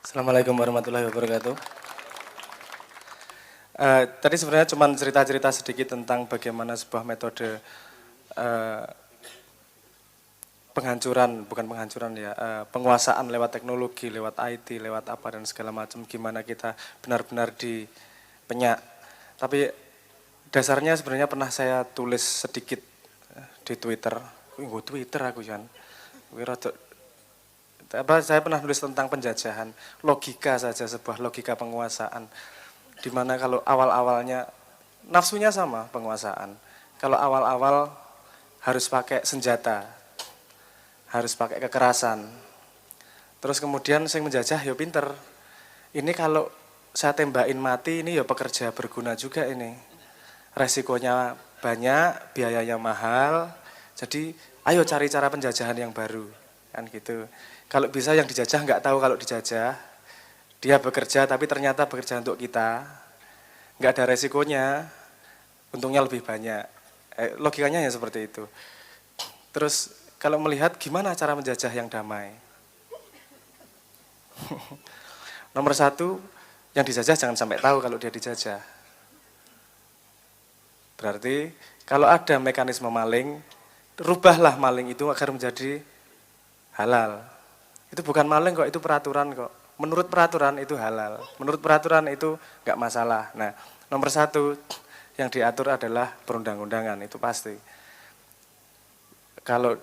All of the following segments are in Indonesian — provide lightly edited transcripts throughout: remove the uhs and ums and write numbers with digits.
Assalamualaikum warahmatullahi wabarakatuh. Tadi sebenarnya cuma cerita-cerita sedikit tentang bagaimana sebuah metode eh, penguasaan lewat teknologi, lewat IT, lewat apa dan segala macam, gimana kita benar-benar dipenyak. Tapi dasarnya sebenarnya pernah saya tulis sedikit di Twitter. Twitter aku kan. Saya pernah nulis tentang penjajahan, logika saja, sebuah logika penguasaan. Di mana kalau awal-awalnya nafsunya sama penguasaan. Kalau awal-awal harus pakai senjata, harus pakai kekerasan. Terus kemudian saya menjajah, ya pinter. Ini kalau saya tembakin mati, ini ya pekerja berguna juga ini. Resikonya banyak, biayanya mahal. Jadi ayo cari cara penjajahan yang baru, kan gitu. Kalau bisa yang dijajah nggak tahu kalau dijajah, dia bekerja tapi ternyata bekerja untuk kita, nggak ada resikonya, untungnya lebih banyak. Logikanya ya seperti itu. Terus kalau melihat gimana cara menjajah yang damai. Nomor satu, yang dijajah jangan sampai tahu kalau dia dijajah. Berarti kalau ada mekanisme maling, rubahlah maling itu agar menjadi halal. Itu bukan maling kok, itu peraturan kok. Menurut peraturan itu halal, menurut peraturan itu nggak masalah. Nah, nomor satu yang diatur adalah perundang-undangan, itu pasti. Kalau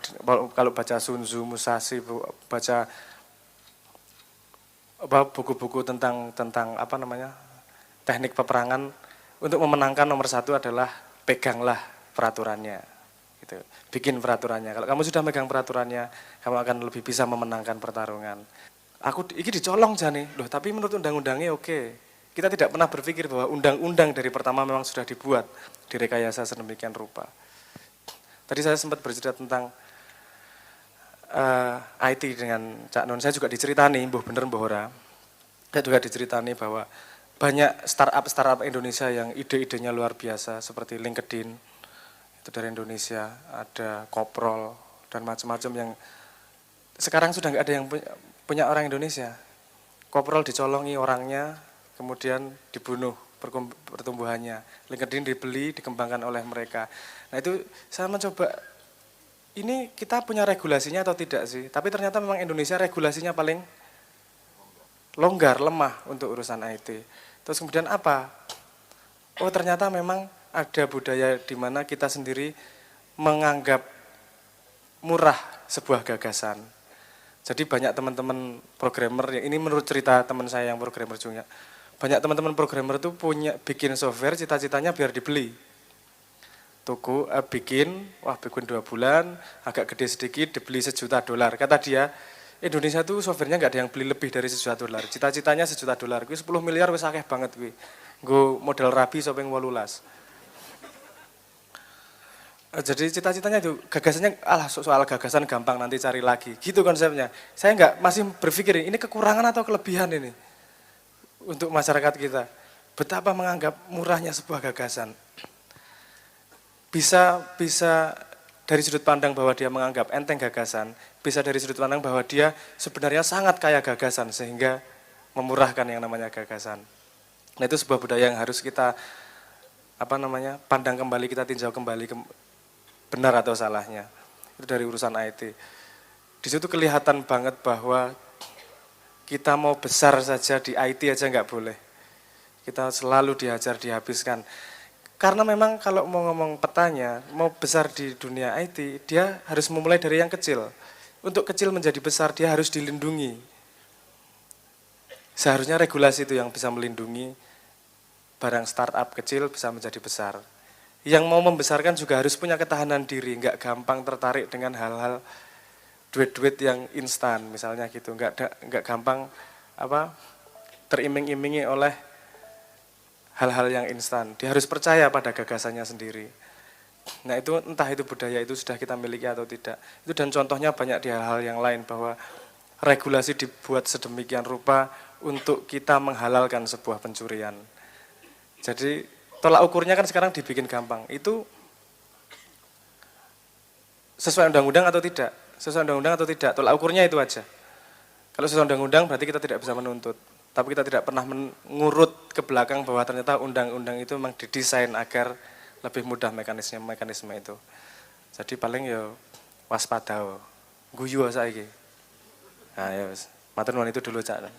baca Sun Tzu, Musashi, baca buku-buku tentang teknik peperangan, untuk memenangkan nomor satu adalah peganglah peraturannya. Gitu. Bikin peraturannya. Kalau kamu sudah megang peraturannya, kamu akan lebih bisa memenangkan pertarungan. Ini dicolong jane, loh tapi menurut undang-undangnya oke. Kita tidak pernah berpikir bahwa undang-undang dari pertama memang sudah dibuat, direkayasa sedemikian rupa. Tadi saya sempat bercerita tentang IT dengan Cak Non. Saya juga diceritani, mbuh bener mbuh ora. Saya juga diceritani bahwa banyak startup Indonesia yang ide-idenya luar biasa, seperti LinkedIn, itu dari Indonesia, ada Koprol, dan macam-macam yang sekarang sudah nggak ada yang punya orang Indonesia. Koprol dicolongi orangnya, kemudian dibunuh pertumbuhannya. LinkedIn dibeli, dikembangkan oleh mereka. Nah itu saya mencoba, ini kita punya regulasinya atau tidak sih? Tapi ternyata memang Indonesia regulasinya paling longgar, lemah untuk urusan IT. Terus kemudian apa? Oh ternyata memang ada budaya di mana kita sendiri menganggap murah sebuah gagasan. Jadi banyak teman-teman programmer, ini menurut cerita teman saya yang programmer juga, banyak teman-teman programmer itu bikin software, cita-citanya biar dibeli. Bikin 2 bulan, agak gede sedikit, dibeli $1.000.000. Kata dia, Indonesia tuh softwarenya nggak ada yang beli lebih dari $1.000.000. Cita-citanya $1.000.000, gue 10 miliar wes akeh banget gue. Gue model rabi shopping 18. Jadi cita-citanya itu, gagasannya, soal gagasan gampang nanti cari lagi, gitu konsepnya. Saya masih berpikir ini kekurangan atau kelebihan ini untuk masyarakat kita. Betapa menganggap murahnya sebuah gagasan. Bisa dari sudut pandang bahwa dia menganggap enteng gagasan, bisa dari sudut pandang bahwa dia sebenarnya sangat kaya gagasan sehingga memurahkan yang namanya gagasan. Nah itu sebuah budaya yang harus kita pandang kembali, kita tinjau kembali benar atau salahnya. Itu dari urusan IT. Di situ kelihatan banget bahwa kita mau besar saja di IT aja nggak boleh. Kita selalu dihajar, dihabiskan. Karena memang kalau mau ngomong petanya, mau besar di dunia IT, dia harus memulai dari yang kecil. Untuk kecil menjadi besar, dia harus dilindungi. Seharusnya regulasi itu yang bisa melindungi barang startup kecil bisa menjadi besar. Yang mau membesarkan juga harus punya ketahanan diri, nggak gampang tertarik dengan hal-hal duit-duit yang instan, misalnya gitu, nggak gampang teriming-imingi oleh hal-hal yang instan. Dia harus percaya pada gagasannya sendiri. Nah itu entah itu budaya itu sudah kita miliki atau tidak. Itu dan contohnya banyak di hal-hal yang lain bahwa regulasi dibuat sedemikian rupa untuk kita menghalalkan sebuah pencurian. Jadi tolak ukurnya kan sekarang dibikin gampang. Itu sesuai undang-undang atau tidak? Sesuai undang-undang atau tidak? Tolak ukurnya itu aja. Kalau sesuai undang-undang berarti kita tidak bisa menuntut. Tapi kita tidak pernah mengurut ke belakang bahwa ternyata undang-undang itu memang didesain agar lebih mudah mekanisme itu. Jadi paling ya waspada, guyu saiki. Nah ya wis, matur nuwun itu dulu Cak.